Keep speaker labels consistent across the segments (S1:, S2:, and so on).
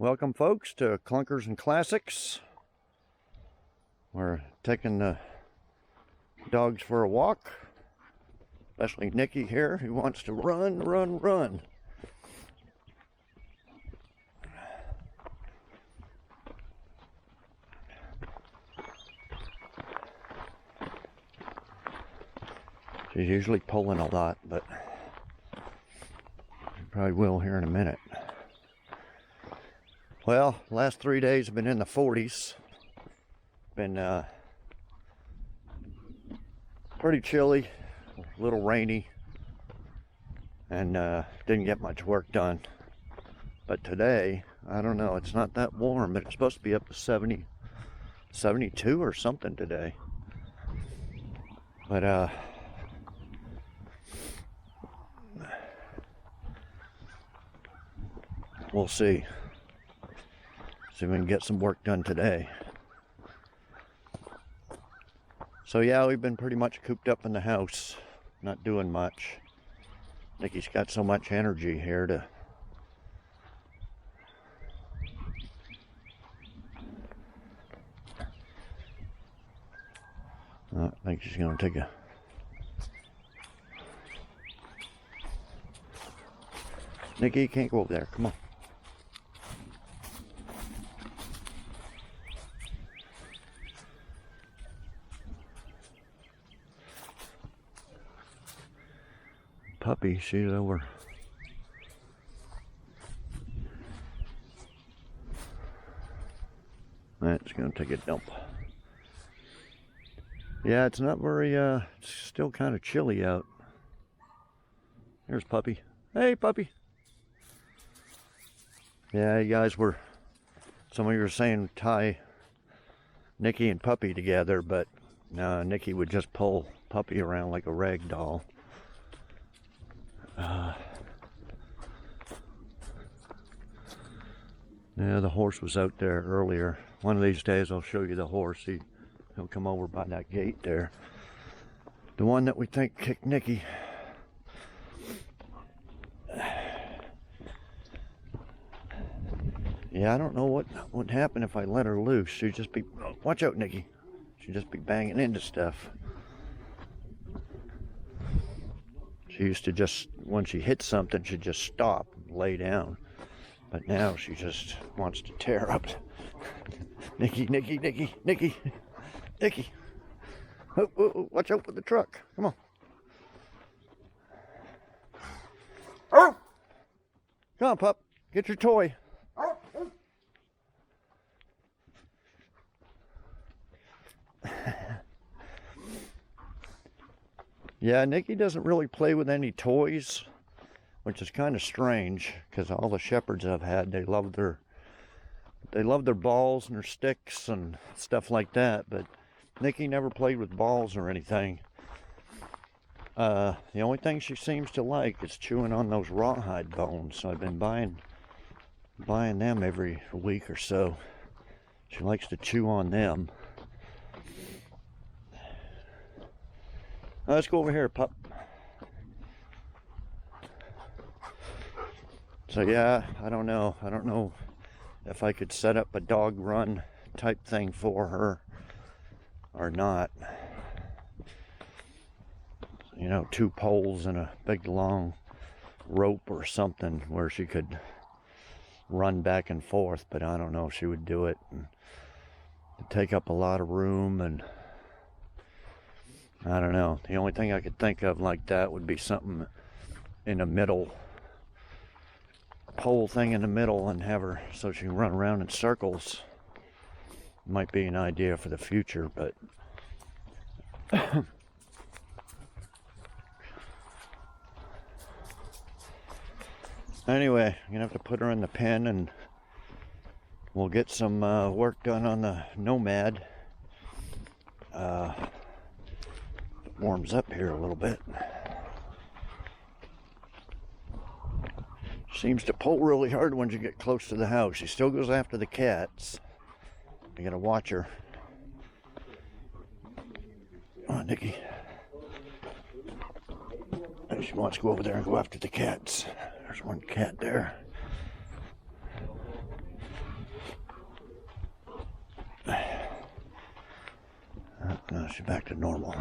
S1: Welcome folks to Clunkers and Classics. We're taking the dogs for a walk, especially Nikki here who wants to run. She's usually pulling a lot, but she probably will here in a minute. Well, last 3 days have been in the 40s. Been pretty chilly, a little rainy, and didn't get much work done. But today, I don't know, it's not that warm, but it's supposed to be up to 70, 72 or something today. But we'll see. See if we can get some work done today. So yeah, we've been pretty much cooped up in the house, not doing much. Nikki's got so much energy here to I think she's gonna take a Nikki, you can't go over there, come on. Puppy, she's over. That's gonna take a dump. Yeah, it's not very, it's still kind of chilly out. There's Puppy. Hey, Puppy. Yeah, you guys were, some of you were saying tie Nikki and Puppy together, but no, Nikki would just pull Puppy around like a rag doll. Yeah, the horse was out there earlier. One of these days I'll show you the horse. He'll come over by that gate there. The one that we think kicked Nikki. Yeah, I don't know what would happen if I let her loose. She'd just be, watch out, Nikki. She'd just be banging into stuff. She used to just, when she hit something, she'd just stop and lay down. But now she just wants to tear up. Nikki. Oh, watch out for the truck. Come on. Oh! Come on, pup. Get your toy. Yeah, Nikki doesn't really play with any toys, which is kind of strange because all the shepherds I've had, they love their balls and their sticks and stuff like that, but Nikki never played with balls or anything. The only thing she seems to like is chewing on those rawhide bones, so I've been buying them every week or so. She likes to chew on them. Let's go over here, pup. So yeah, I don't know if I could set up a dog run type thing for her or not. You know, 2 poles and a big long rope or something where she could run back and forth, but I don't know if she would do it. And it'd take up a lot of room, and I don't know. The only thing I could think of like that would be something in the middle, pole thing in the middle, and have her so she can run around in circles. Might be an idea for the future, but anyway, I'm gonna have to put her in the pen and we'll get some work done on the Nomad. It warms up here a little bit. Seems to pull really hard once you get close to the house. She still goes after the cats. You gotta watch her. Come on, Nikki. She wants to go over there and go after the cats. There's one cat there. No, she's back to normal.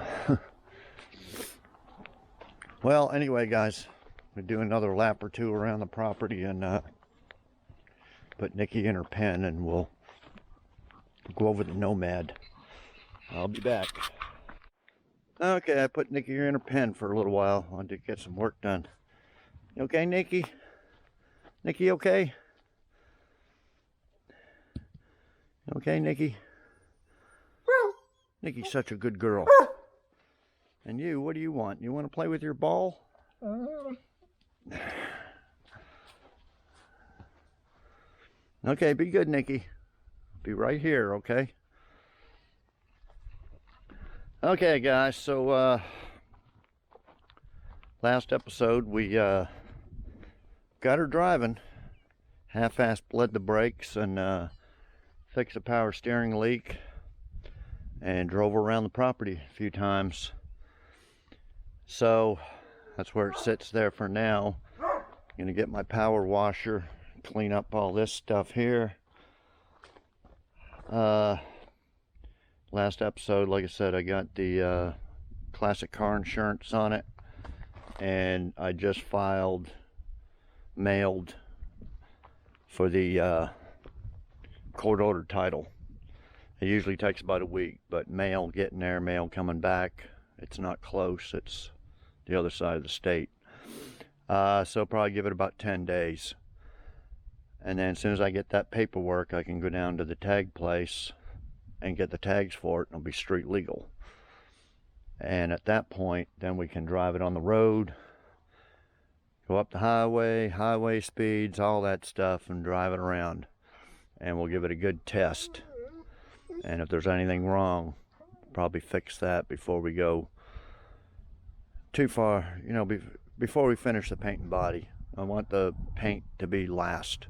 S1: Well, anyway, guys, we do another lap or two around the property and put Nikki in her pen, and we'll go over the Nomad. I'll be back. Okay, I put Nikki in her pen for a little while. I wanted to get some work done. You okay, Nikki? Nikki, okay? Okay, Nikki? Nikki's such a good girl. And you, what do you want? You want to play with your ball? Okay, be good, Nikki. Be right here, okay? Okay, guys, so last episode we got her driving. Half-assed bled the brakes and fixed a power steering leak and drove her around the property a few times. So that's where it sits there for now. I'm gonna get my power washer, clean up all this stuff here. Last episode, like I said, I got the classic car insurance on it, and I just mailed for the court order title. It usually takes about a week, but mail getting there, mail coming back, it's not close, it's the other side of the state. So probably give it about 10 days. And then as soon as I get that paperwork, I can go down to the tag place and get the tags for it, and it'll be street legal. And at that point, then we can drive it on the road, go up the highway speeds, all that stuff, and drive it around. And we'll give it a good test. And if there's anything wrong, probably fix that before we go too far, you know, before we finish the paint and body. I want the paint to be last,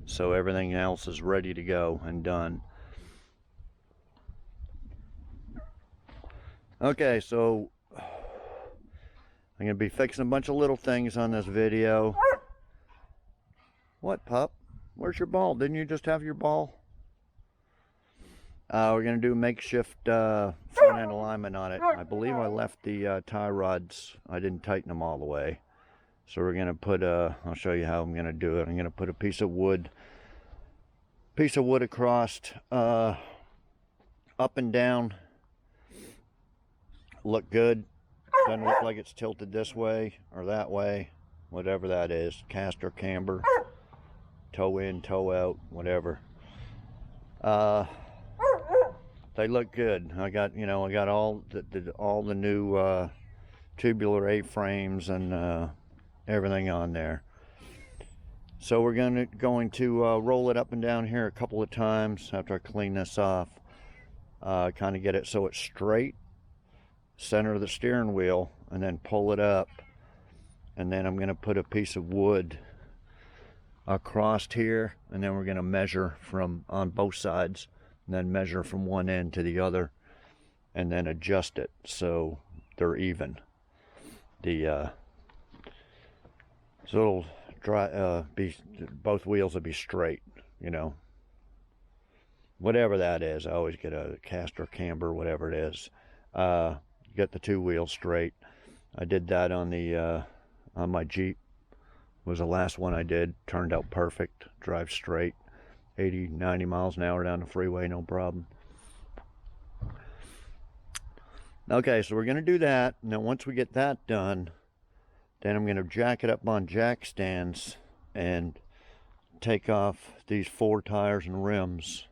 S1: so everything else is ready to go and done. Okay, so I'm gonna be fixing a bunch of little things on this video. What, pup? Where's your ball? Didn't you just have your ball? We're going to do makeshift front end alignment on it. I believe I left the tie rods. I didn't tighten them all the way. So we're going to put I'll show you how I'm going to do it. I'm going to put a piece of wood across, up and down. Look good. Doesn't look like it's tilted this way or that way. Whatever that is. Cast or camber. Toe in, toe out, whatever. They look good. I got all the new tubular A-frames and everything on there. So we're going to roll it up and down here a couple of times after I clean this off. Kind of get it so it's straight, center of the steering wheel, and then pull it up. And then I'm going to put a piece of wood across here, and then we're going to measure from on both sides, and then measure from one end to the other, and then adjust it so they're even. So it'll both wheels will be straight, you know, whatever that is. I always get a cast or camber, whatever it is. Get the two wheels straight. I did that on the on my Jeep. Was the last one I did. Turned out perfect. Drive straight, 80, 90 miles an hour down the freeway, no problem. Okay, so we're going to do that. Now once we get that done, then I'm going to jack it up on jack stands and take off these 4 tires and rims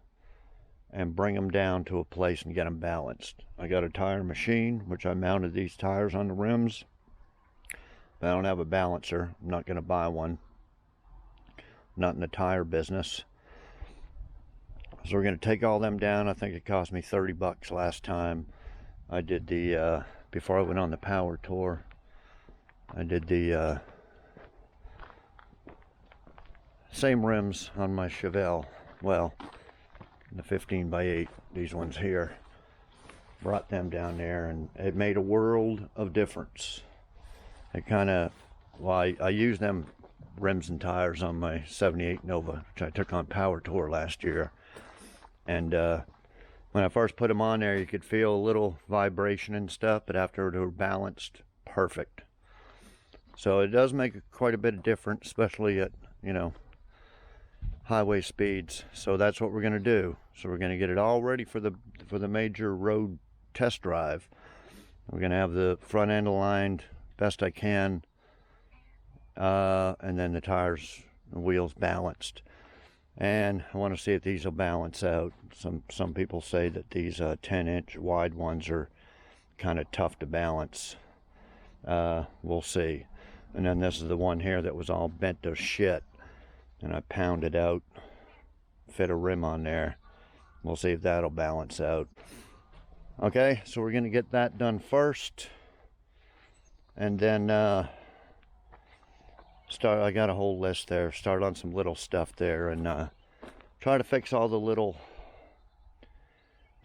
S1: and bring them down to a place and get them balanced. I got a tire machine, which I mounted these tires on the rims. But I don't have a balancer. I'm not going to buy one. I'm not in the tire business. So we're going to take all them down. I think it cost me 30 bucks last time. I did the, before I went on the power tour, I did the same rims on my Chevelle. Well, the 15x8, these ones here. Brought them down there, and it made a world of difference. It kind of, well, I used them rims and tires on my 78 Nova, which I took on power tour last year, and When I first put them on there, you could feel a little vibration and stuff, but after they're balanced, perfect. So it does make quite a bit of difference, especially at, you know, highway speeds. So that's what we're going to do. So we're going to get it all ready for the major road test drive. We're going to have the front end aligned best I can, and then the tires and wheels balanced. And I want to see if these will balance out. Some people say that these 10-inch wide ones are kind of tough to balance. We'll see. And then this is the one here that was all bent to shit, and I pounded out, fit a rim on there. We'll see if that'll balance out. Okay, so we're gonna get that done first, and then start. I got a whole list there. Start on some little stuff there, and try to fix all the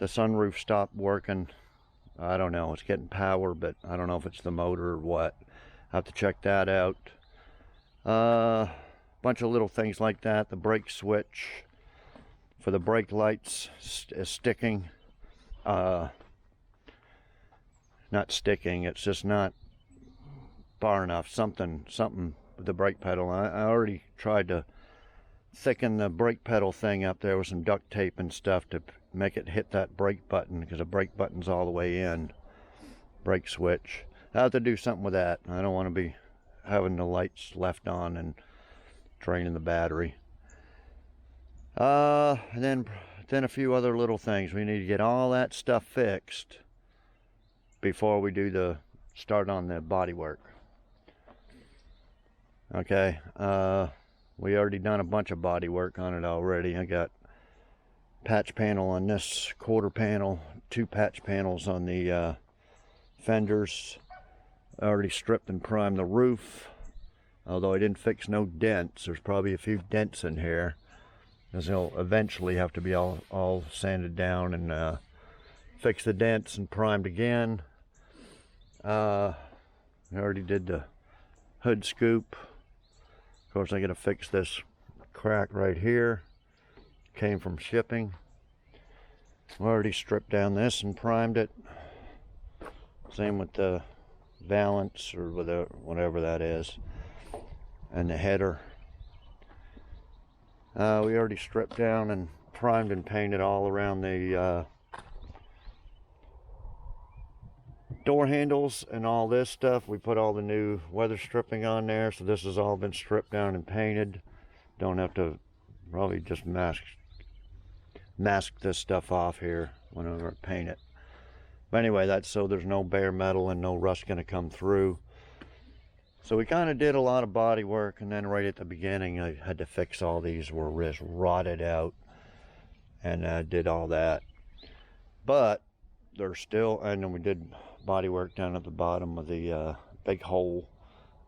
S1: sunroof stopped working. I don't know, it's getting power, but I don't know if it's the motor or what. I have to check that out. Bunch of little things like that. The brake switch for the brake lights is sticking. Not sticking, it's just not far enough. Something with the brake pedal. I already tried to thicken the brake pedal thing up there with some duct tape and stuff to make it hit that brake button, because the brake button's all the way in. Brake switch. I have to do something with that. I don't want to be having the lights left on and draining the battery. And then a few other little things. We need to get all that stuff fixed before we do the start on the bodywork. Okay, we already done a bunch of bodywork on it already. I got patch panel on this quarter panel, 2 patch panels on the fenders. I already stripped and primed the roof, although I didn't fix no dents. There's probably a few dents in here, because they'll eventually have to be all sanded down and fix the dents and primed again. I already did the hood scoop. Of course, I gotta fix this crack right here. Came from shipping. I already stripped down this and primed it. Same with the valance, or with whatever that is, and the header. We already stripped down and primed and painted all around the door handles and all this stuff. We put all the new weather stripping on there, so this has all been stripped down and painted. Don't have to, probably just mask this stuff off here whenever I paint it. But anyway, that's so there's no bare metal and no rust going to come through. So we kind of did a lot of body work, and then right at the beginning I had to fix all these were just rotted out, and I did all that. But they're still, and then we did body work down at the bottom of the big hole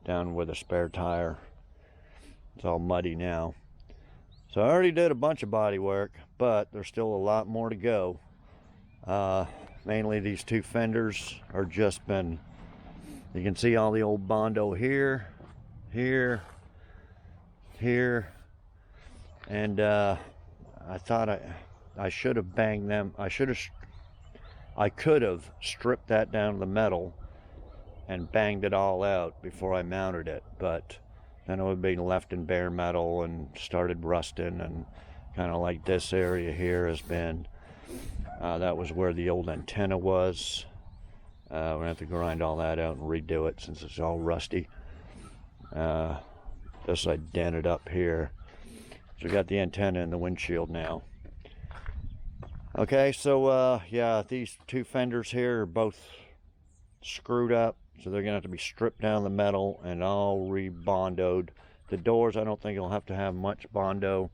S1: down where the spare tire. It's all muddy now. So I already did a bunch of body work, but there's still a lot more to go. Mainly these 2 fenders are just been, you can see all the old Bondo here, here, and I thought I should have banged them. I could have stripped that down to the metal and banged it all out before I mounted it, but then it would be left in bare metal and started rusting, and kind of like this area here has been. That was where the old antenna was. We're gonna have to grind all that out and redo it since it's all rusty. This I dented up here. So we got the antenna in the windshield now. Okay, so yeah, these 2 fenders here are both screwed up, so they're gonna have to be stripped down the metal and all re-bondoed. The doors, I don't think it'll have to have much bondo.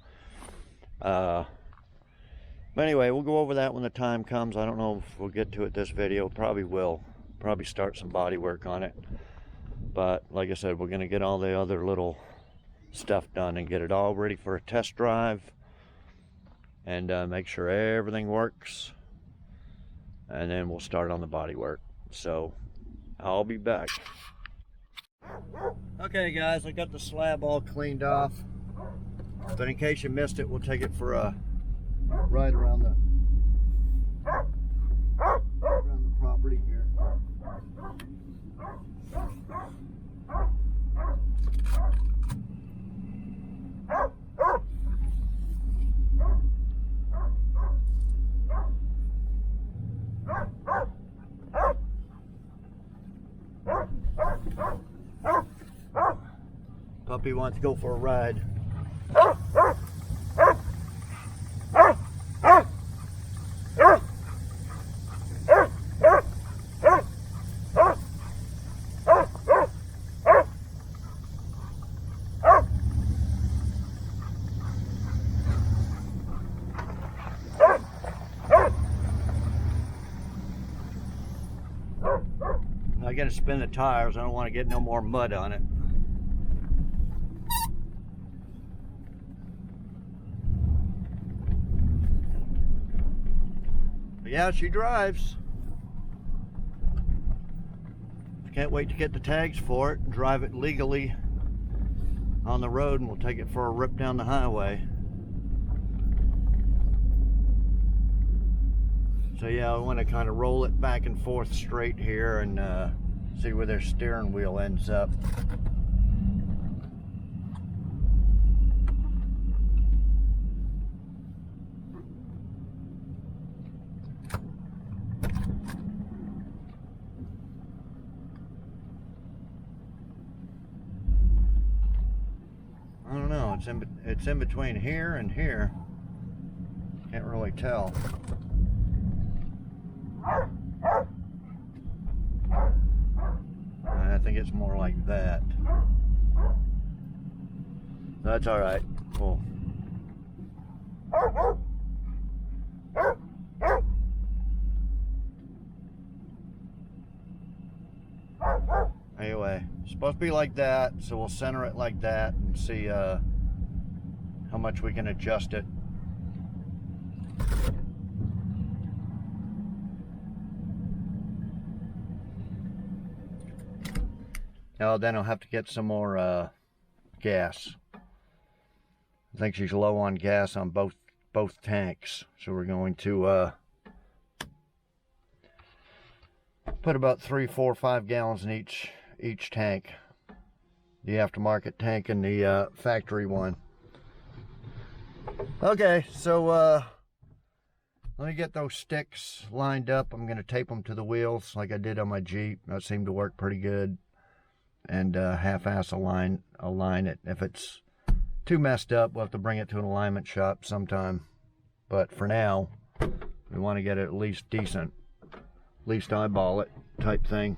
S1: But anyway, we'll go over that when the time comes. I don't know if we'll get to it this video. Probably will. Probably start some body work on it. But like I said, we're going to get all the other little stuff done and get it all ready for a test drive. And make sure everything works. And then we'll start on the body work. So, I'll be back. Okay guys, I got the slab all cleaned off. But in case you missed it, we'll take it for a ride around around the property here. Puppy wants to go for a ride. I gotta spin the tires. I don't want to get no more mud on it. But yeah, she drives. Can't wait to get the tags for it and drive it legally on the road, and we'll take it for a rip down the highway. So yeah, I want to kind of roll it back and forth straight here and see where their steering wheel ends up. I don't know, it's in between here and here. Can't really tell. I think it's more like that. That's all right. Cool. Anyway, it's supposed to be like that, so we'll center it like that and see how much we can adjust it. Now then I'll have to get some more gas. I think she's low on gas on both tanks, so we're going to put about 3, 4, 5 gallons in each tank. The aftermarket tank and the factory one. Okay, so let me get those sticks lined up. I'm going to tape them to the wheels like I did on my Jeep. That seemed to work pretty good. And half-ass align it. If it's too messed up, we'll have to bring it to an alignment shop sometime. But for now, we want to get it at least decent. At least eyeball it type thing.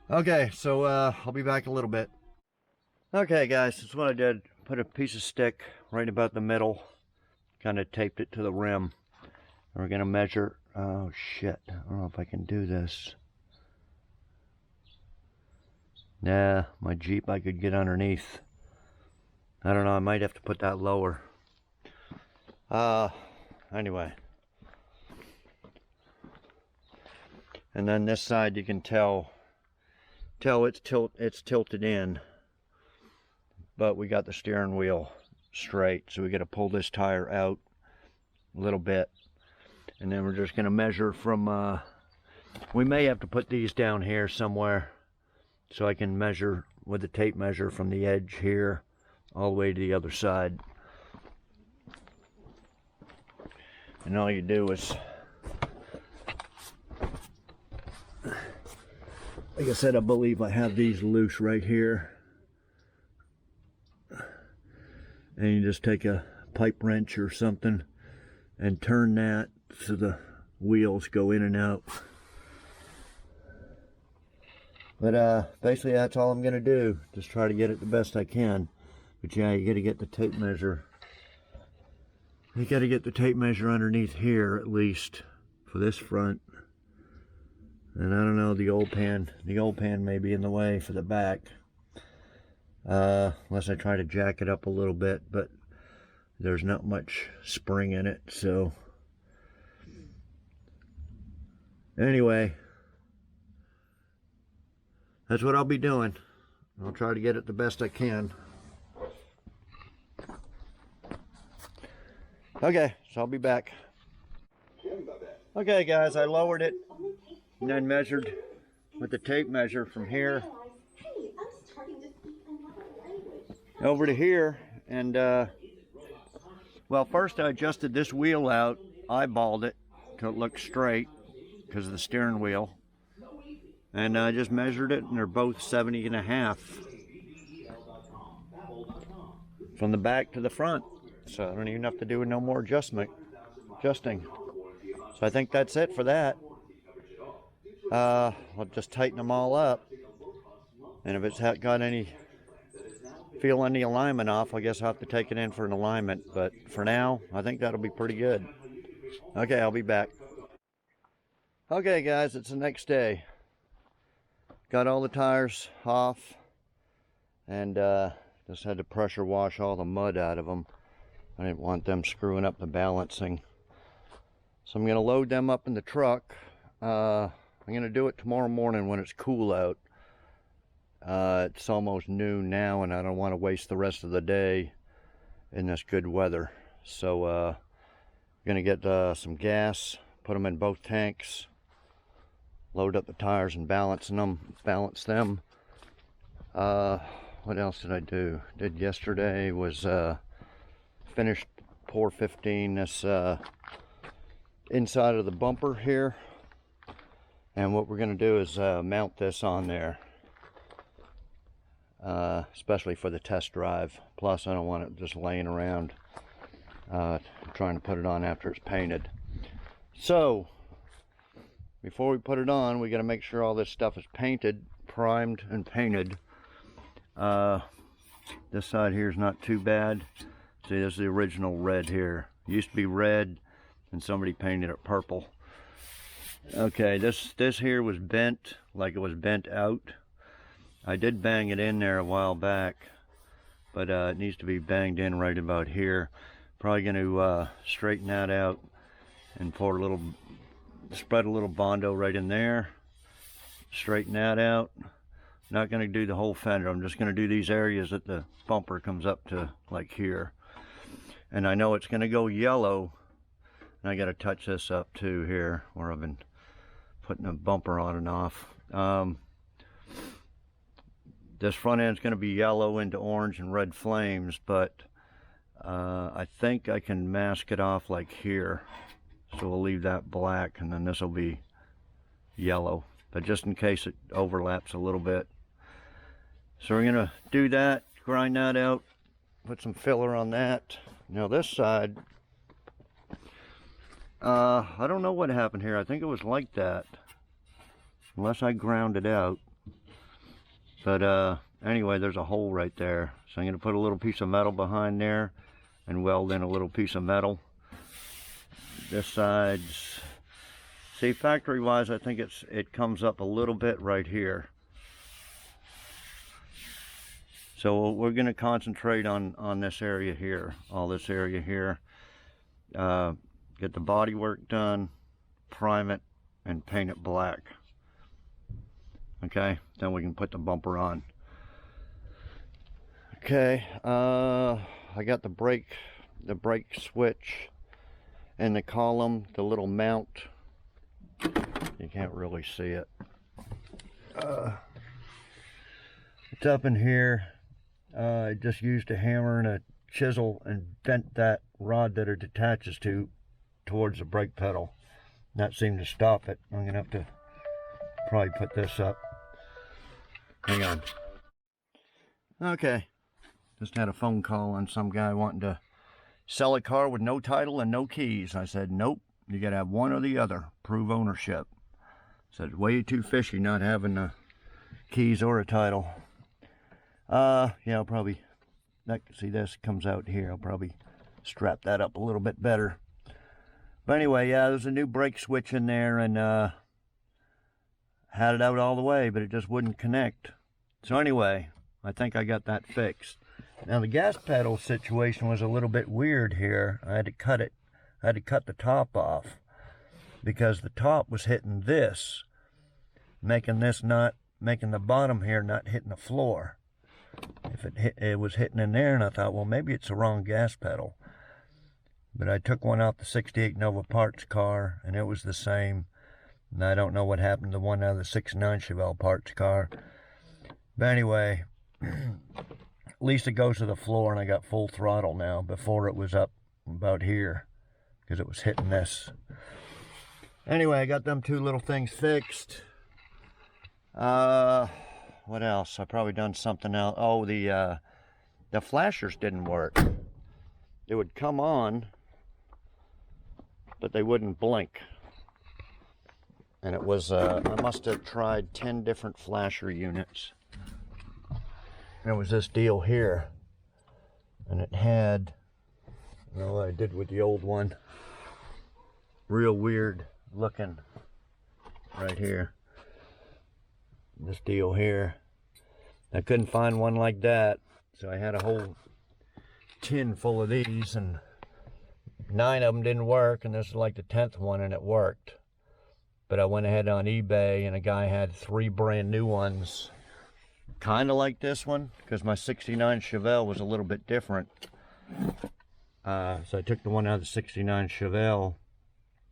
S1: Okay, so I'll be back in a little bit. Okay guys, that's what I did. Put a piece of stick right about the middle. Kind of taped it to the rim. And we're going to measure. Oh shit, I don't know if I can do this. Nah, my Jeep I could get underneath. I don't know, I might have to put that lower. Anyway. And then this side you can tell it's tilted in. But we got the steering wheel straight, so we got to pull this tire out a little bit. And then we're just going to measure from, we may have to put these down here somewhere. So I can measure with the tape measure from the edge here all the way to the other side. And all you do is, like I said, I believe I have these loose right here. And you just take a pipe wrench or something and turn that so the wheels go in and out. But basically that's all I'm going to do. Just try to get it the best I can. But yeah, you got to get the tape measure. You got to get the tape measure underneath here at least for this front. And I don't know, the old pan may be in the way for the back. Unless I try to jack it up a little bit, but there's not much spring in it, so anyway, that's what I'll be doing. I'll try to get it the best I can. Okay, so I'll be back. Okay guys, I lowered it and then measured with the tape measure from here over to here, and well, first I adjusted this wheel out, eyeballed it till it looked straight because of the steering wheel, and I just measured it, and they're both 70.5 from the back to the front, so I don't even have to do no more adjusting. So I think that's it for that. I'll just tighten them all up, and if it's got any alignment off, I guess I'll have to take it in for an alignment, but for now I think that'll be pretty good. Okay, I'll be back. Okay guys, it's the next day. Got all the tires off, and just had to pressure wash all the mud out of them. I didn't want them screwing up the balancing. So I'm going to load them up in the truck. I'm going to do it tomorrow morning when it's cool out. It's almost noon now, and I don't want to waste the rest of the day in this good weather. So I'm going to get some gas, put them in both tanks, load up the tires and balance them. What else did I do? Did yesterday was finished pour 15 this inside of the bumper here, and what we're going to do is mount this on there, especially for the test drive. Plus I don't want it just laying around trying to put it on after it's painted. So before we put it on, we got to make sure all this stuff is painted, primed and painted. This side here is not too bad. See, this is the original red here. It used to be red and somebody painted it purple. Okay, this here was bent, like it was bent out. I did bang it in there a while back, but it needs to be banged in right about here. Probably going to straighten that out and spread a little Bondo right in there. Straighten that out. Not going to do the whole fender. I'm just going to do these areas that the bumper comes up to, like here. And I know it's going to go yellow. And I got to touch this up too here, where I've been putting a bumper on and off. This front end is going to be yellow into orange and red flames, but I think I can mask it off like here. So we'll leave that black, and then this will be yellow. But just in case it overlaps a little bit. So we're going to do that, grind that out, put some filler on that. Now this side, I don't know what happened here. I think it was like that, unless I ground it out. But anyway, there's a hole right there. So I'm going to put a little piece of metal behind there and weld in a little piece of metal. This side's, see, factory wise, I think it comes up a little bit right here. So we're going to concentrate on this area here, all this area here. Get the bodywork done, prime it, and paint it black. Okay, then we can put the bumper on. Okay, I got the brake switch and the column, the little mount. You can't really see it. It's up in here. I just used a hammer and a chisel and bent that rod that it attaches to towards the brake pedal. That seemed to stop it. I'm gonna have to probably put this up. Hang on. Okay, just had a phone call on some guy wanting to sell a car with no title and no keys. I said, nope, you gotta have one or the other, prove ownership. Said, way too fishy not having the keys or a title. Yeah, I'll probably, see, this comes out here. I'll probably strap that up a little bit better. But anyway, yeah, there's a new brake switch in there, and had it out all the way, but it just wouldn't connect. So anyway, I think I got that fixed. Now the gas pedal situation was a little bit weird here. I had to cut it. I had to cut the top off because the top was hitting this, making the bottom here not hitting the floor. If it was hitting in there, and I thought, well, maybe it's the wrong gas pedal. But I took one out the 68 Nova parts car, and it was the same. And I don't know what happened to one out of the 69 Chevelle parts car. But anyway, at least it goes to the floor, and I got full throttle now. Before it was up about here, because it was hitting this. Anyway, I got them two little things fixed. What else? I probably done something else. Oh, the flashers didn't work. It would come on, but they wouldn't blink. And it was, I must have tried 10 different flasher units. And it was this deal here. And it had, I don't know what I did with the old one. Real weird looking right here. This deal here. I couldn't find one like that, so I had a whole tin full of these, and 9 of them didn't work, and this is like the 10th one, and it worked. But I went ahead on eBay, and a guy had 3 brand new ones, kind of like this one, because my 69 Chevelle was a little bit different. So I took the one out of the 69 Chevelle,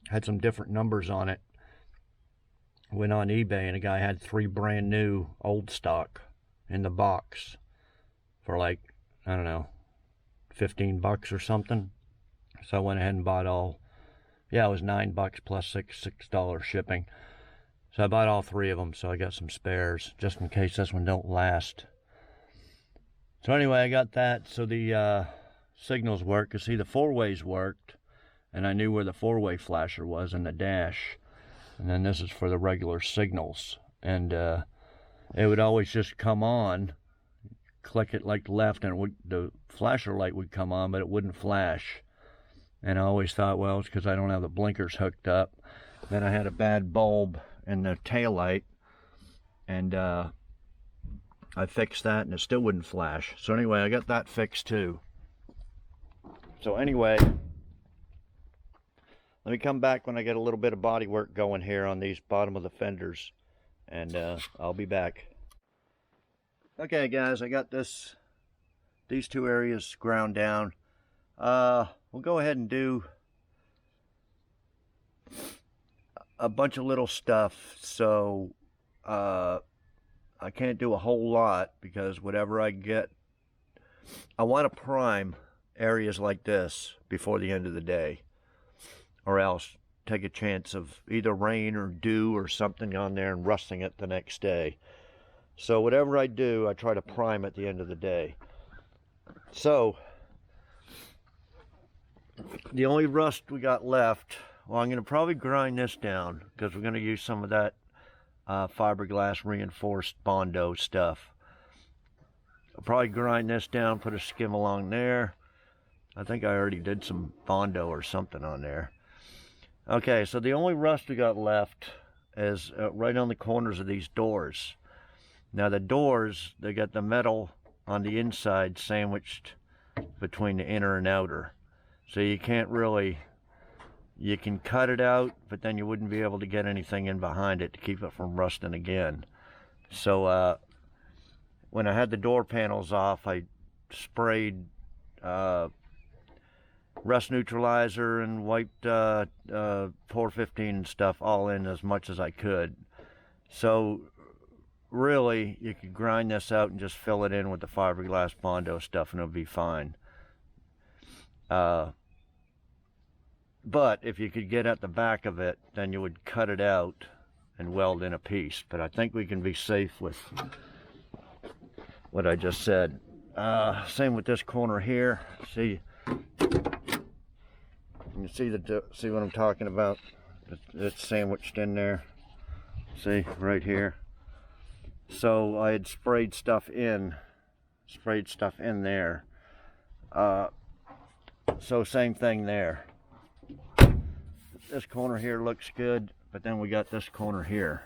S1: had some different numbers on it, went on eBay, and a guy had 3 brand new old stock in the box for like, I don't know, 15 bucks or something. So I went ahead and bought all, yeah, it was 9 bucks plus $6 shipping. So I bought all 3 of them, so I got some spares just in case this one don't last. So anyway, I got that, so the signals work. You see, the 4-ways worked, and I knew where the 4-way flasher was in the dash. And then this is for the regular signals, and it would always just come on, click it like left, and it would, the flasher light would come on, but it wouldn't flash. And I always thought, well, it's because I don't have the blinkers hooked up. Then I had a bad bulb in the tail light, and I fixed that, and it still wouldn't flash. So anyway, I got that fixed too. So anyway, let me come back when I get a little bit of body work going here on these bottom of the fenders, and I'll be back. Okay guys, I got these 2 areas ground down. We'll go ahead and do a bunch of little stuff, so I can't do a whole lot, because whatever I get, I want to prime areas like this before the end of the day, or else take a chance of either rain or dew or something on there and rusting it the next day. So whatever I do, I try to prime at the end of the day. So the only rust we got left, well, I'm going to probably grind this down, because we're going to use some of that fiberglass reinforced Bondo stuff. I'll probably grind this down, put a skim along there. I think I already did some Bondo or something on there. Okay, so the only rust we got left is right on the corners of these doors. Now the doors, they got the metal on the inside sandwiched between the inner and outer. So you can't really, you can cut it out, but then you wouldn't be able to get anything in behind it to keep it from rusting again. So when I had the door panels off, I sprayed rust neutralizer and wiped 415 and stuff all in as much as I could. So really, you could grind this out and just fill it in with the fiberglass Bondo stuff, and it'll be fine. But if you could get at the back of it, then you would cut it out and weld in a piece. But I think we can be safe with what I just said. Same with this corner here. See, you see what I'm talking about? It's sandwiched in there. See, right here. So I had sprayed stuff in there. So same thing there. This corner here looks good, but then we got this corner here.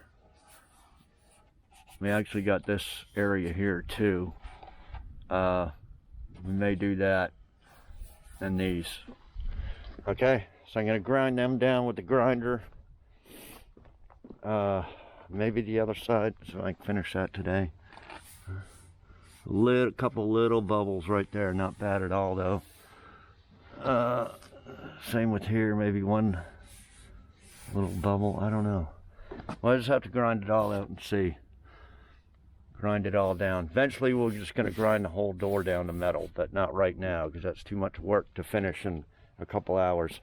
S1: We actually got this area here too. We may do that and these. Okay, so I'm going to grind them down with the grinder. Maybe the other side, so I can finish that today. Couple little bubbles right there, not bad at all though. Same with here, maybe one little bubble, I don't know. Well, I just have to grind it all out and see. Grind it all down. Eventually we're just going to grind the whole door down to metal, but not right now because that's too much work to finish in a couple hours.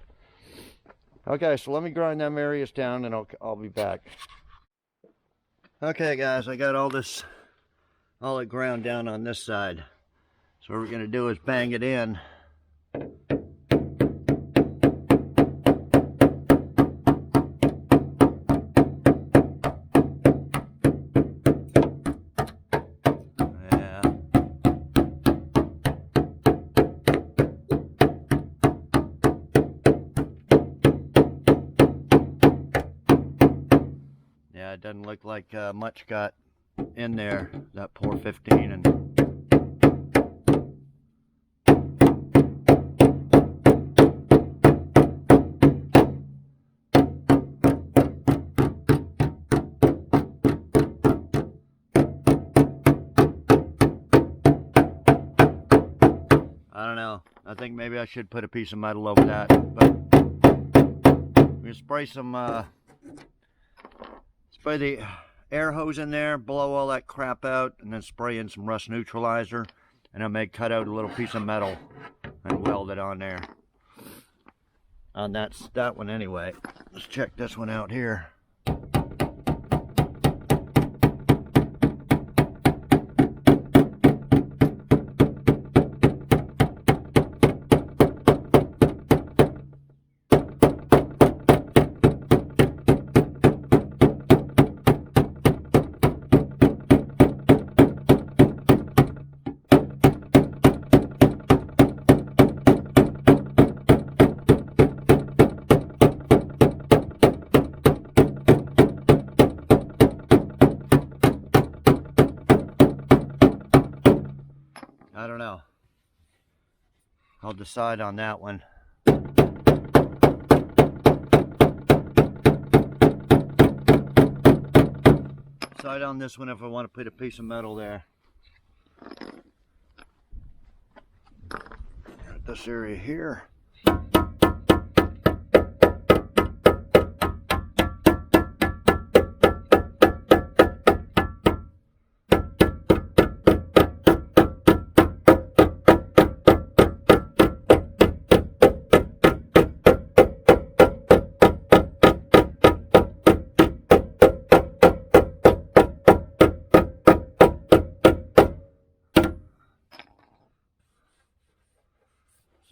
S1: Okay, so let me grind them areas down and I'll be back. Okay guys, I got all it ground down on this side. So what we're going to do is bang it in. It doesn't look like much got in there, that poor 15. And I don't know, I think maybe I should put a piece of metal over that, but we'll spray some spray the air hose in there, blow all that crap out, and then spray in some rust neutralizer, and I may cut out a little piece of metal and weld it on there. And that's that one anyway. Let's check this one out here. I don't know. I'll decide on that one. Decide on this one if I want to put a piece of metal there. This area here.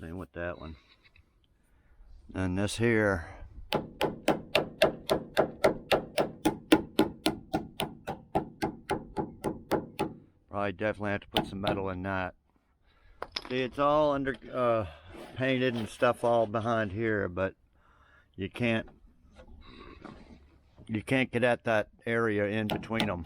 S1: Same with that one. And this here. Probably definitely have to put some metal in that. See, it's all under painted and stuff all behind here, but you can't get at that area in between them.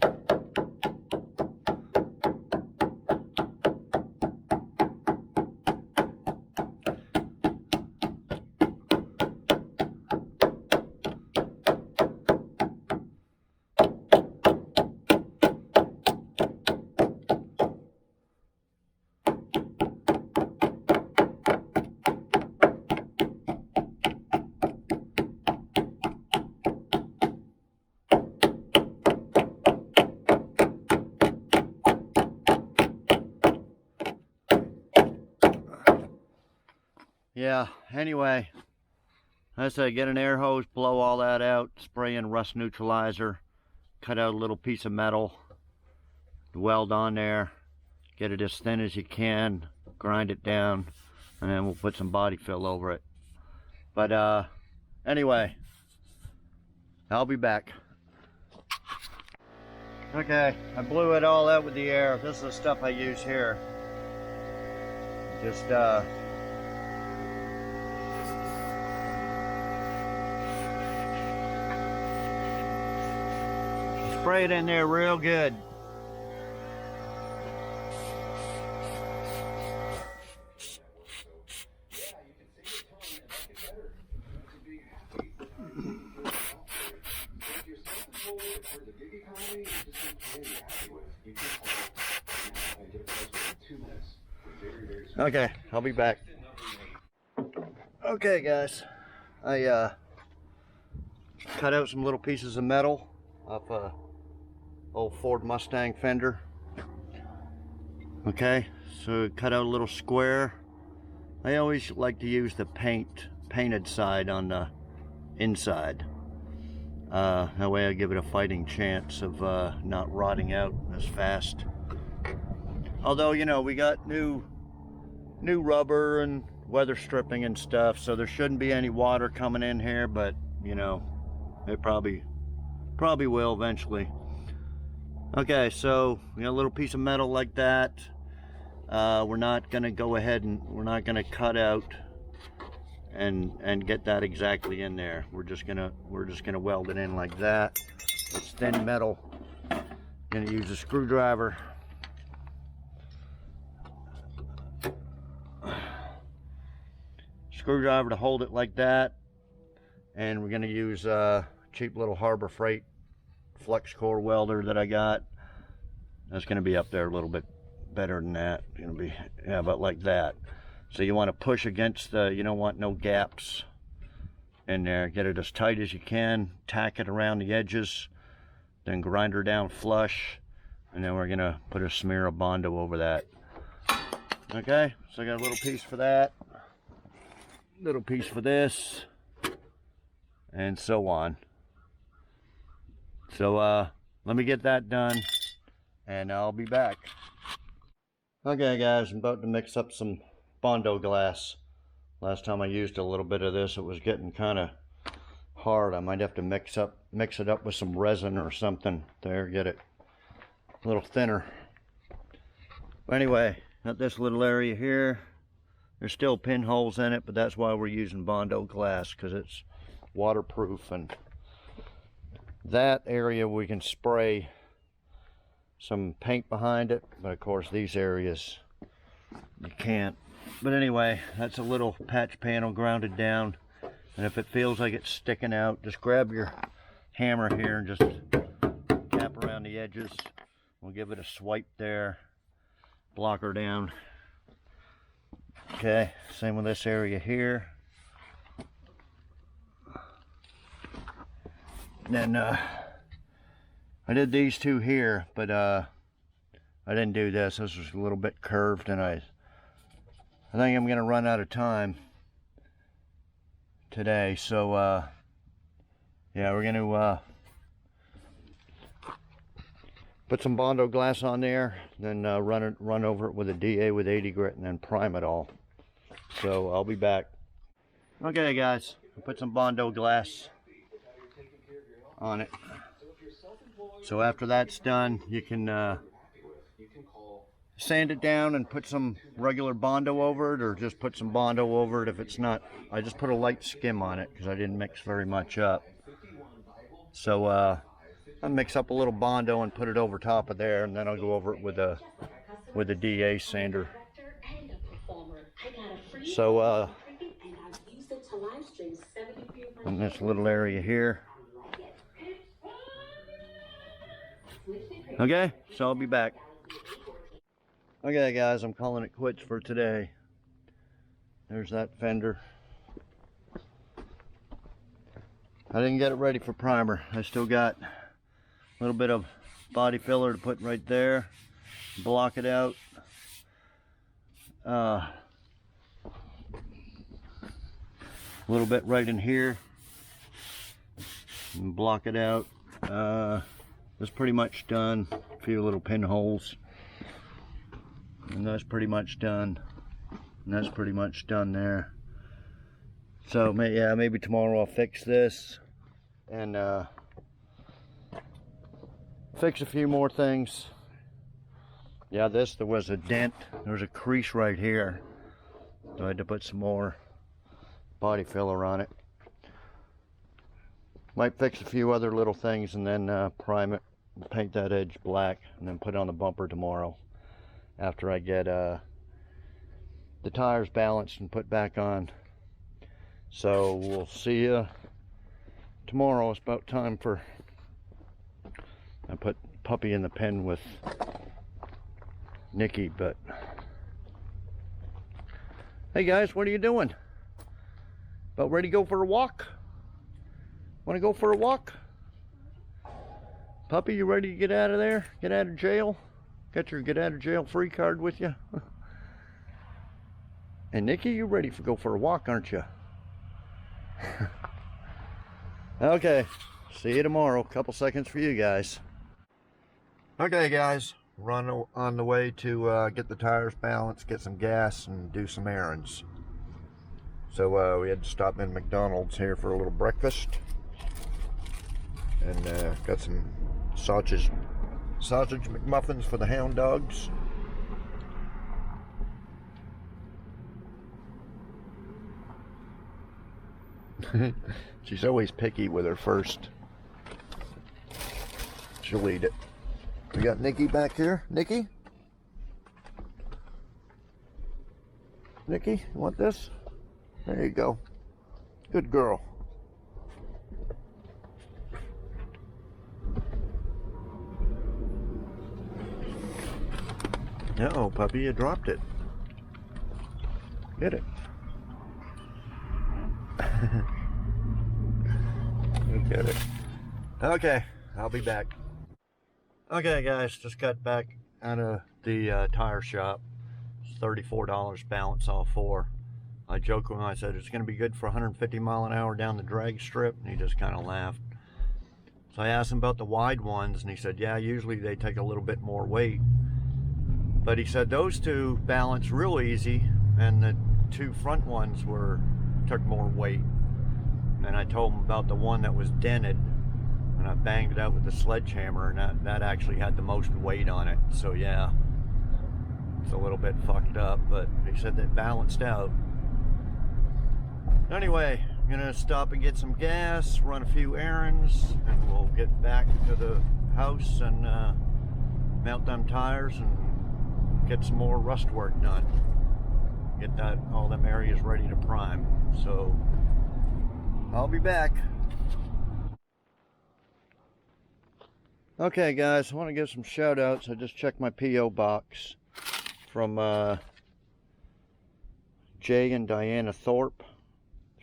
S1: Yeah, anyway, I say get an air hose, blow all that out, spray in rust neutralizer, cut out a little piece of metal, weld on there, get it as thin as you can, grind it down, and then we'll put some body fill over it. But anyway, I'll be back. Okay, I blew it all out with the air. This is the stuff I use here. Just spray it in there real good. Okay, I'll be back. Okay guys, I cut out some little pieces of metal off a old Ford Mustang fender. Okay, so cut out a little square. I always like to use the painted side on the inside. That way I give it a fighting chance of not rotting out as fast. Although, you know, we got new rubber and weather stripping and stuff, so there shouldn't be any water coming in here, but you know, it probably will eventually. Okay, so we got a little piece of metal like that. We're not gonna go ahead and we're not gonna cut out and get that exactly in there. We're just gonna weld it in like that. It's thin metal. Gonna use a screwdriver. Screwdriver to hold it like that, and we're gonna use a cheap little Harbor Freight flux core welder that I got. That's gonna be up there a little bit better than that. It's gonna be, yeah, about like that. So you want to push against the, you don't want no gaps in there. Get it as tight as you can, tack it around the edges, then grind her down flush, and then we're gonna put a smear of Bondo over that. Okay, so I got a little piece for that, little piece for this, and so on. So let me get that done and I'll be back. Okay guys, I'm about to mix up some Bondo glass. Last time I used a little bit of this, it was getting kind of hard. I might have to mix it up with some resin or something there, get it a little thinner. But anyway, got this little area here. There's still pinholes in it, but that's why we're using Bondo glass, because it's waterproof. And that area we can spray some paint behind it, but of course these areas you can't. But anyway, that's a little patch panel grounded down, and if it feels like it's sticking out, just grab your hammer here and just tap around the edges. We'll give it a swipe there, block her down. Okay, same with this area here. And then I did these two here, but I didn't do this. This was a little bit curved, and I think I'm gonna run out of time today. So yeah, we're gonna put some Bondo glass on there, then run over it with a DA with 80 grit, and then prime it all. So I'll be back. Okay guys, I put some Bondo glass on it. So after that's done, you can sand it down and put some regular Bondo over it, or just put some Bondo over it if it's not. I just put a light skim on it because I didn't mix very much up. So I'll mix up a little Bondo and put it over top of there, and then I'll go over it with a DA sander. So in this little area here. Okay, so I'll be back. Okay guys, I'm calling it quits for today. There's that fender. I didn't get it ready for primer. I still got a little bit of body filler to put right there, block it out. A little bit right in here, and block it out. That's pretty much done. A few little pinholes, and that's pretty much done. And that's pretty much done there. So yeah, maybe tomorrow I'll fix this and fix a few more things. Yeah, there was a dent. There was a crease right here. So I had to put some more body filler on it. Might fix a few other little things and then prime it, paint that edge black, and then put it on the bumper tomorrow after I get the tires balanced and put back on. So we'll see you tomorrow. It's about time for, I put Puppy in the pen with Nikki, but hey guys, what are you doing? About ready to go for a walk? Want to go for a walk? Puppy, you ready to get out of there? Get out of jail? Got your get out of jail free card with you? And Nikki, you ready to go for a walk, aren't you? Okay, see you tomorrow. Couple seconds for you guys. Okay guys, run on the way to get the tires balanced, get some gas, and do some errands. So we had to stop in McDonald's here for a little breakfast. And got some sausage McMuffins for the hound dogs. She's always picky with her first. She'll eat it. We got Nikki back here. Nikki? Nikki, you want this? There you go. Good girl. Uh-oh, puppy, you dropped it. Get it. You get it. Okay, I'll be back. Okay, guys, just got back out of the tire shop. It's $34 balance all four. I joked with him, I said it's going to be good for 150 mile an hour down the drag strip, and he just kind of laughed. So I asked him about the wide ones, and he said, yeah, usually they take a little bit more weight. But he said those two balance real easy, and the two front ones took more weight. And I told him about the one that was dented, and I banged it out with the sledgehammer, and that actually had the most weight on it. So yeah, it's a little bit fucked up, but he said that balanced out. Anyway, I'm gonna stop and get some gas, run a few errands, and we'll get back to the house and mount them tires and get some more rust work done. Get all them areas ready to prime. So I'll be back. Okay guys, I want to give some shout outs. I just checked my P.O. box from Jay and Diana Thorpe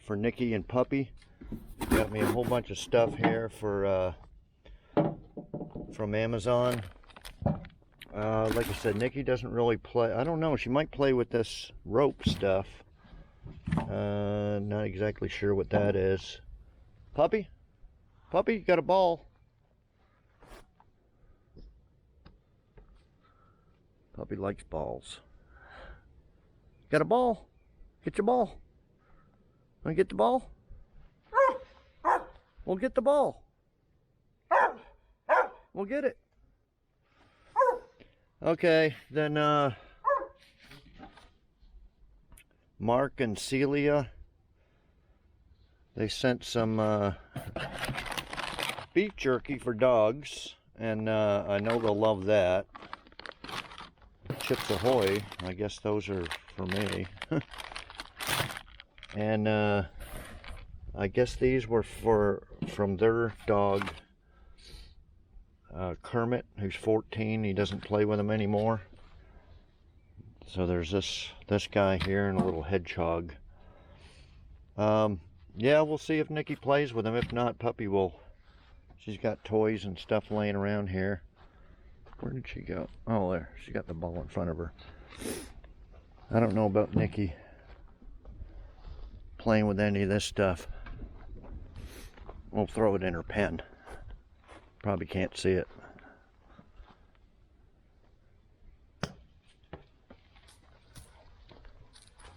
S1: for Nikki and Puppy. Got me a whole bunch of stuff here for from Amazon. Like I said, Nikki doesn't really play. I don't know, she might play with this rope stuff. Not exactly sure what that is. Puppy? Puppy, you got a ball. Puppy likes balls. Got a ball? Get your ball. Want to get the ball? We'll get the ball. We'll get it. Okay, then Mark and Celia, they sent some beef jerky for dogs, and I know they'll love that. Chips Ahoy, I guess those are for me. And I guess these were from their dog Kermit, who's 14. He doesn't play with them anymore. So there's this guy here and a little hedgehog. Yeah, we'll see if Nikki plays with him. If not, Puppy will. She's got toys and stuff laying around here. Where did she go? Oh, there. She got the ball in front of her. I don't know about Nikki playing with any of this stuff. We'll throw it in her pen. Probably can't see it.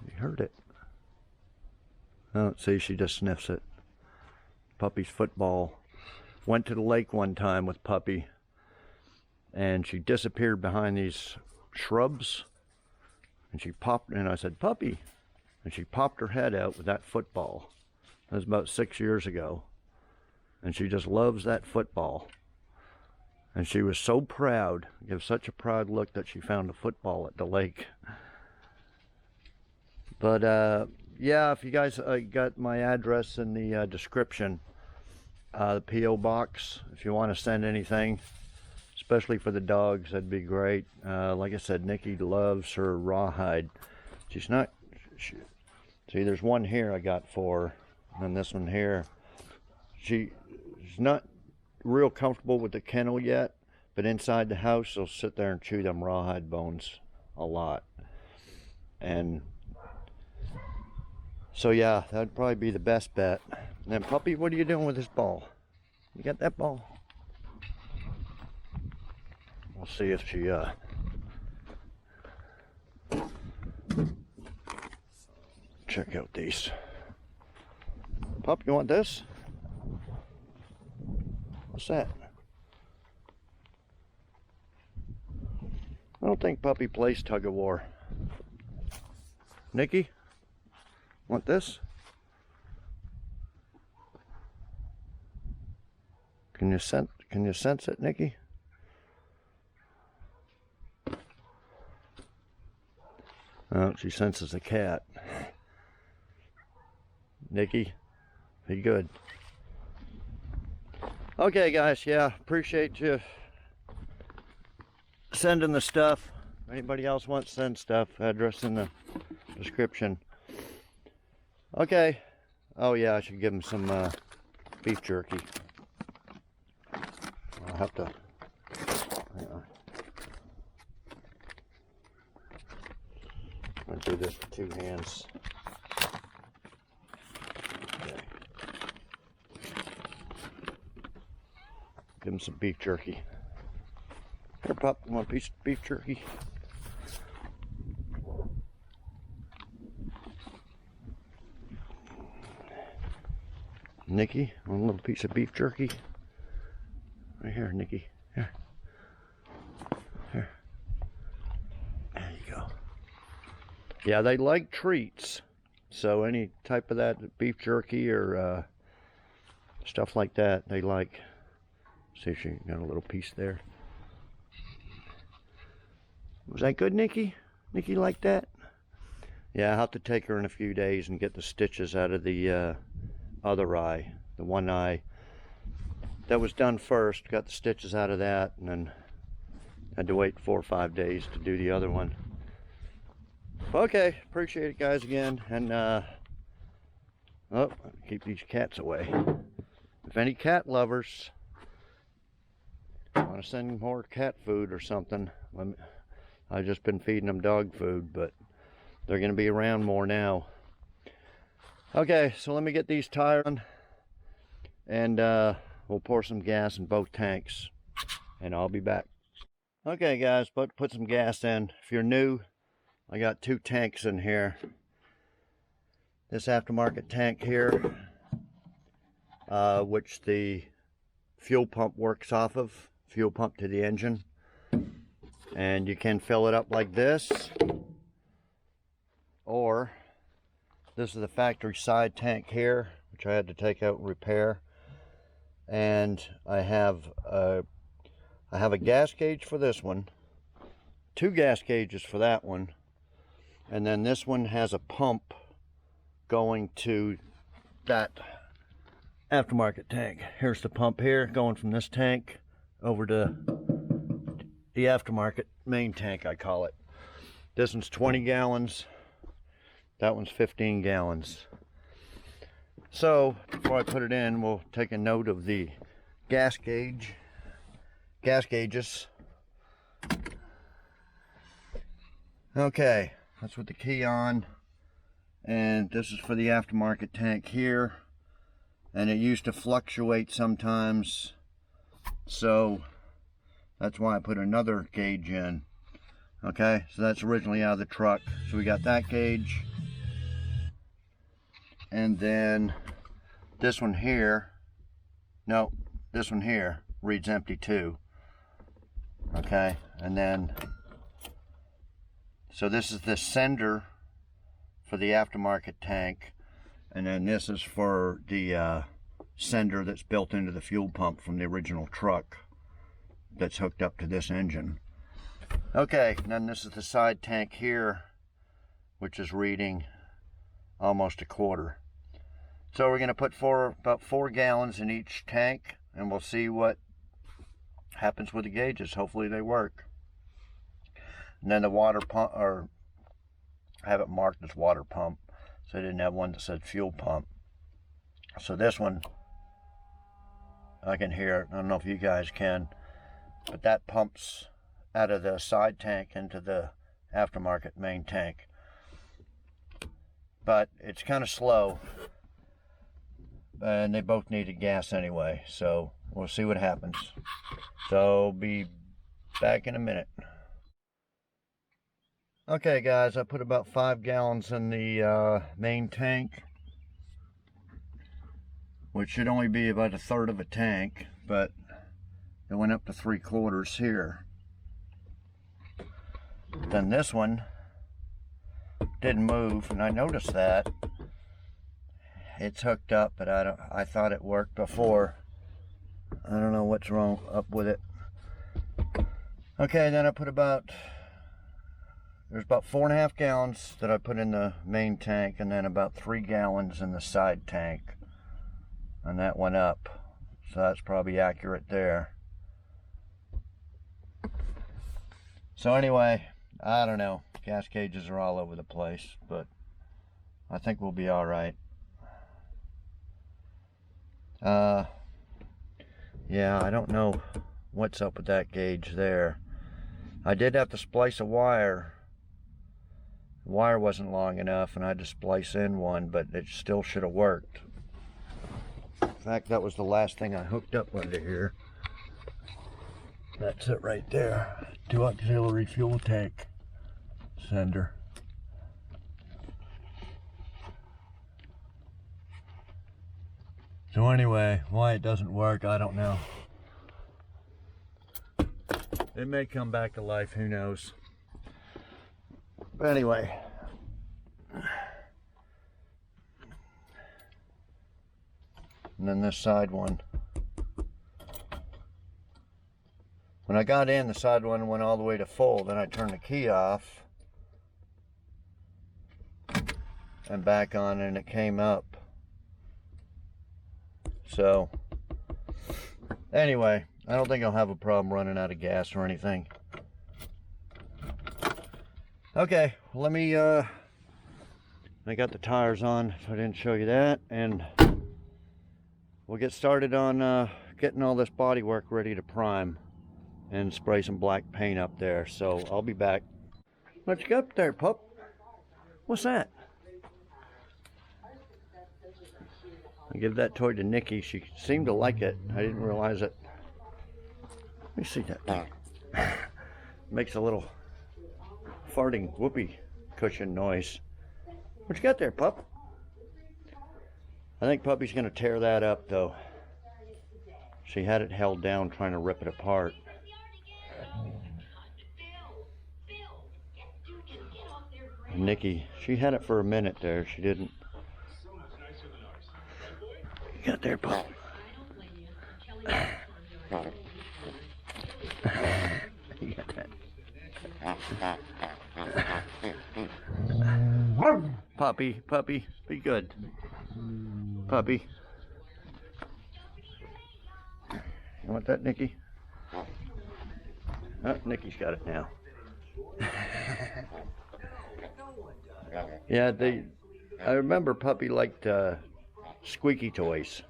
S1: You heard it. Oh, see, she just sniffs it. Puppy's football. Went to the lake one time with Puppy, and she disappeared behind these shrubs, and she popped, and I said, Puppy, and she popped her head out with that football. That was about 6 years ago, and she just loves that football. And she was so proud, gave such a proud look that she found a football at the lake. But yeah, if you guys got my address in the description, the P.O. box, if you want to send anything, especially for the dogs, that'd be great. Like I said, Nikki loves her rawhide. She's not, see, there's one here I got for And this one here, she's not real comfortable with the kennel yet, but inside the house she'll sit there and chew them rawhide bones a lot. And so yeah, that'd probably be the best bet. And then puppy, what are you doing with this ball? You got that ball? We'll see if she check out these. Pup, you want this? What's that? I don't think puppy plays tug of war. Nikki, want this? Can you sense it, Nikki? Oh, she senses a cat. Nikki, be good. Okay, guys, yeah, appreciate you sending the stuff. Anybody else wants to send stuff, address in the description. Okay. Oh yeah, I should give them some beef jerky. I'll have to. I'll do this with 2 hands. Okay. Give them some beef jerky. Here, pup, you want a piece of beef jerky? Nikki, want a little piece of beef jerky? Right here, Nikki. Here. Here. There you go. Yeah, they like treats. So any type of that beef jerky or stuff like that, they like. See if she got a little piece there. Was that good, Nikki? Nikki like that? Yeah, I'll have to take her in a few days and get the stitches out of the other eye. The one eye that was done first, got the stitches out of that, and then had to wait 4 or 5 days to do the other one. Okay, appreciate it, guys, again. And oh, keep these cats away. If any cat lovers want to send more cat food or something, I've just been feeding them dog food, but they're going to be around more now. Okay, so let me get these tires on, and we'll pour some gas in both tanks, and I'll be back. Okay, guys, but put some gas in. If you're new, I got 2 tanks in here. This aftermarket tank here, which the fuel pump works off of, fuel pump to the engine. And you can fill it up like this, or this is the factory side tank here, which I had to take out and repair. And I have a gas gauge for this one, 2 gas gauges for that one, and then this one has a pump going to that aftermarket tank. Here's the pump here going from this tank over to the aftermarket main tank, I call it. This one's 20 gallons. That one's 15 gallons. So before I put it in, we'll take a note of the gas gauges. Okay, that's with the key on. And this is for the aftermarket tank here. And it used to fluctuate sometimes. So that's why I put another gauge in. Okay, so that's originally out of the truck. So we got that gauge. And then this one here, no, this one here reads empty too. Okay, and then, so this is the sender for the aftermarket tank. And then this is for the sender that's built into the fuel pump from the original truck that's hooked up to this engine. Okay, and then this is the side tank here, which is reading almost a quarter. So we're going to put about 4 gallons in each tank, and we'll see what happens with the gauges. Hopefully they work. And then the water pump, or I have it marked as water pump, so I didn't have one that said fuel pump. So this one, I can hear it. I don't know if you guys can, but that pumps out of the side tank into the aftermarket main tank. But it's kind of slow, and they both needed gas anyway, so we'll see what happens. So be back in a minute. Okay guys, I put about 5 gallons in the main tank, which should only be about a third of a tank, but it went up to 3/4 here. Then this one didn't move, and I noticed that. It's hooked up, but I thought it worked before. I don't know what's wrong up with it. Okay, then I put there's about 4.5 gallons that I put in the main tank, and then about 3 gallons in the side tank. And that went up, so that's probably accurate there. So anyway, I don't know. Gas gauges are all over the place, but I think we'll be all right. Yeah, I don't know what's up with that gauge there. I did have to splice a wire. The wire wasn't long enough, and I had to splice in one, but it still should have worked. In fact, that was the last thing I hooked up under here. That's it right there. 2 auxiliary fuel tank sender. So anyway, why it doesn't work, I don't know. It may come back to life, who knows. But anyway. And then this side one. When I got in, the side one went all the way to full. Then I turned the key off and back on, and it came up. So anyway, I don't think I'll have a problem running out of gas or anything. Okay, let me I got the tires on, so I didn't show you that, and we'll get started on getting all this bodywork ready to prime and spray some black paint up there. So I'll be back. What you got up there, pup? What's that? I give that toy to Nikki. She seemed to like it. I didn't realize it. Let me see that thing. Makes a little farting whoopee cushion noise. What you got there, pup? I think Puppy's gonna tear that up though. She had it held down trying to rip it apart. And Nikki, she had it for a minute there. She didn't. You got there, pup? You got that. Puppy, puppy, be good. Puppy. You want that, Nikki? Oh, Nikki's got it now. Yeah, I remember Puppy liked squeaky toys.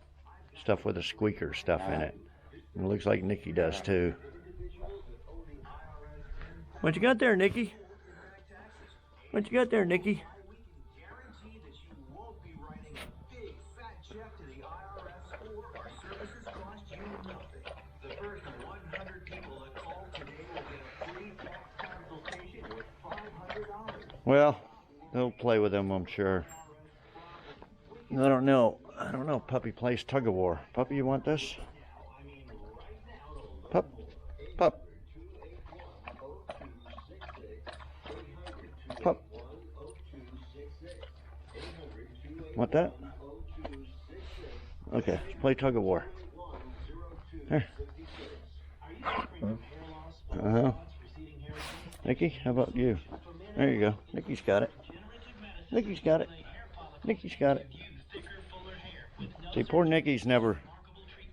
S1: Stuff with a squeaker stuff in it. And it looks like Nikki does too. What you got there, Nikki? What you got there, Nikki? Well, they'll play with them, I'm sure. I don't know. Puppy plays tug of war. Puppy, you want this? Pup, pup. Pup. Want that? Okay, let's play tug of war. Here. Nikki, how about you? There you go. Nikki's got it. Nikki's got it. Nikki's got it. See, poor Nikki's never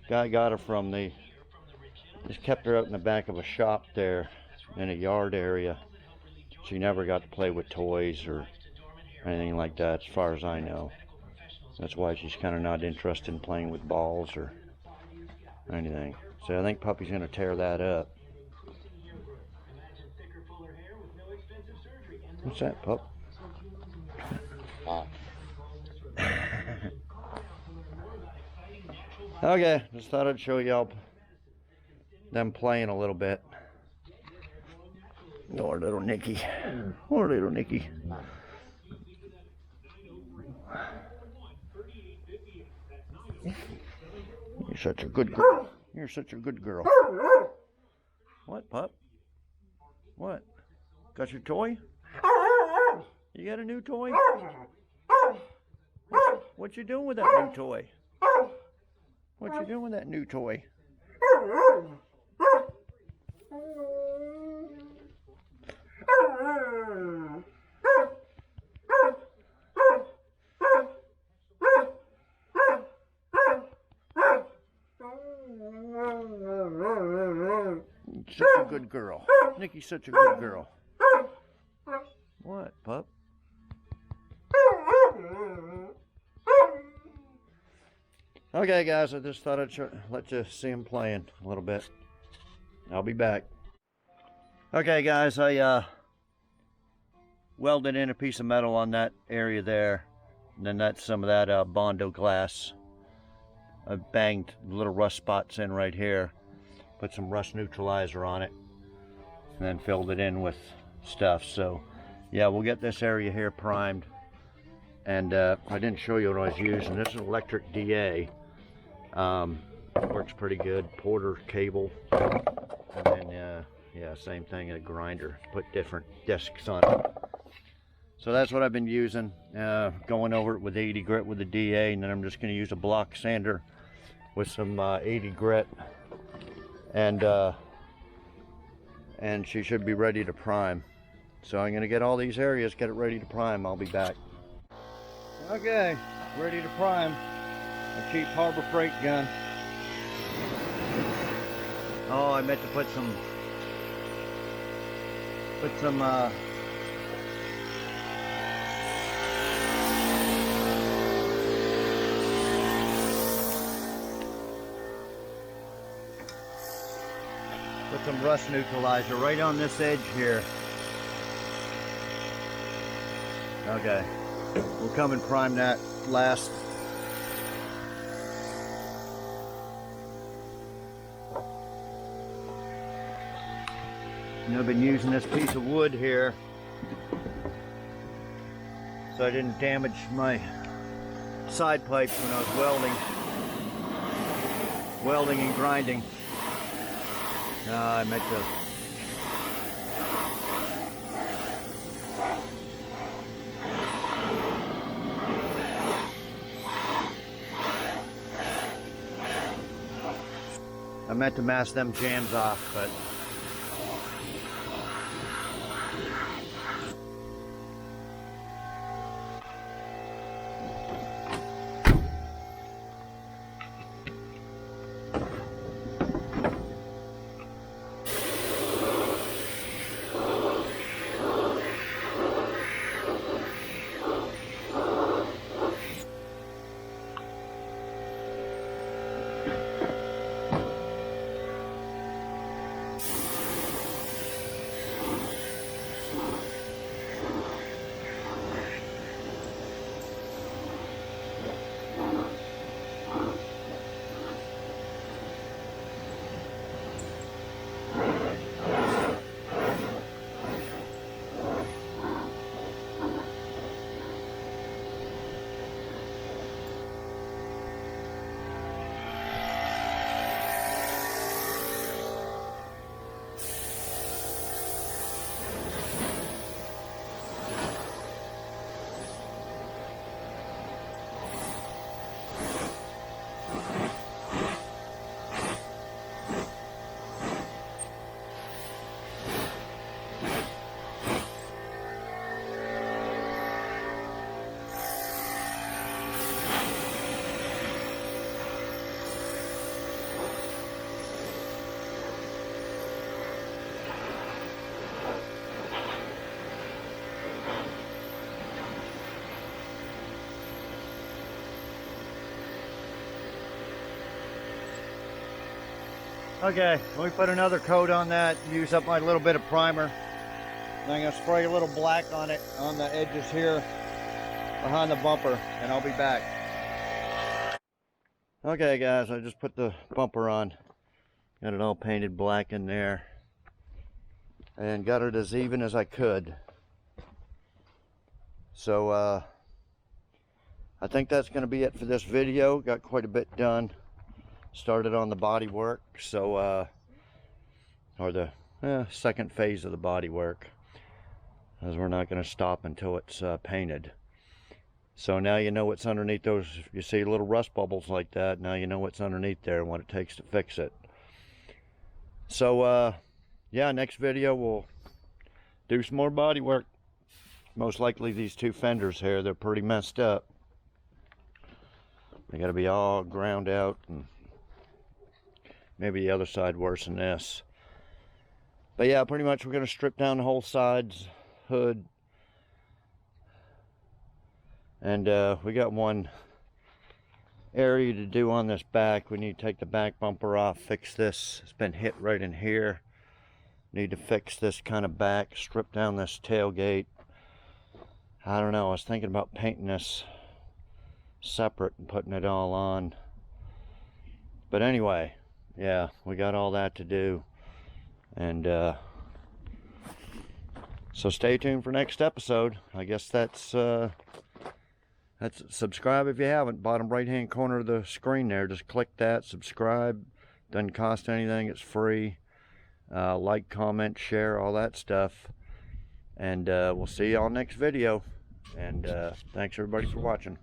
S1: got her from just kept her out in the back of a shop there in a yard area. She never got to play with toys or anything like that, as far as I know. That's why she's kind of not interested in playing with balls or anything. So I think Puppy's going to tear that up. What's that, Pup? Okay, just thought I'd show y'all them playing a little bit. Poor little Nikki. Poor little Nikki. You're such a good girl. You're such a good girl. What, Pup? What? Got your toy? You got a new toy? What you doing with that new toy? What you doing with that new toy? Such a good girl. Nikki's such a good girl. What, Pup? Okay, guys, I just thought I'd let you see him playing a little bit. I'll be back. Okay, guys, I welded in a piece of metal on that area there. And then that's some of that Bondo glass. I banged little rust spots in right here. Put some rust neutralizer on it. And then filled it in with stuff. So, yeah, we'll get this area here primed. And I didn't show you what I was using. This is an electric DA. Works pretty good. Porter cable. And then, yeah, same thing, a grinder. Put different discs on it. So that's what I've been using. Going over it with 80 grit with the DA. And then I'm just going to use a block sander with some 80 grit. And she should be ready to prime. So I'm going to get all these areas, get it ready to prime. I'll be back. Okay, ready to prime. A cheap Harbor Freight gun. Oh, I meant to put some rust neutralizer right on this edge here. Okay, we'll come and prime that last. And I've been using this piece of wood here so I didn't damage my side pipes when I was welding and grinding. I meant to mask them jams off, but Okay, let me put another coat on that, use up my little bit of primer. And I'm gonna spray a little black on it, on the edges here, behind the bumper, and I'll be back. Okay guys, I just put the bumper on. Got it all painted black in there. And got it as even as I could. So I think that's going to be it for this video. Got quite a bit done. Started on the body work, so or the second phase of the body work, as we're not going to stop until it's painted. So now you know what's underneath those. If you see little rust bubbles like that, now you know what's underneath there and what it takes to fix it. So yeah, next video we'll do some more body work. Most likely these two fenders here, they're pretty messed up. They got to be all ground out, and maybe the other side worse than this. But yeah, pretty much we're going to strip down the whole sides, hood. And we got one area to do on this back. We need to take the back bumper off, fix this. It's been hit right in here. Need to fix this kind of back, strip down this tailgate. I don't know, I was thinking about painting this separate and putting it all on. But anyway, yeah, we got all that to do. And so stay tuned for next episode. I guess that's subscribe if you haven't. Bottom right hand corner of the screen there, just click that, subscribe. Doesn't cost anything, it's free. Like, comment, share, all that stuff. And we'll see y'all next video. And thanks everybody for watching.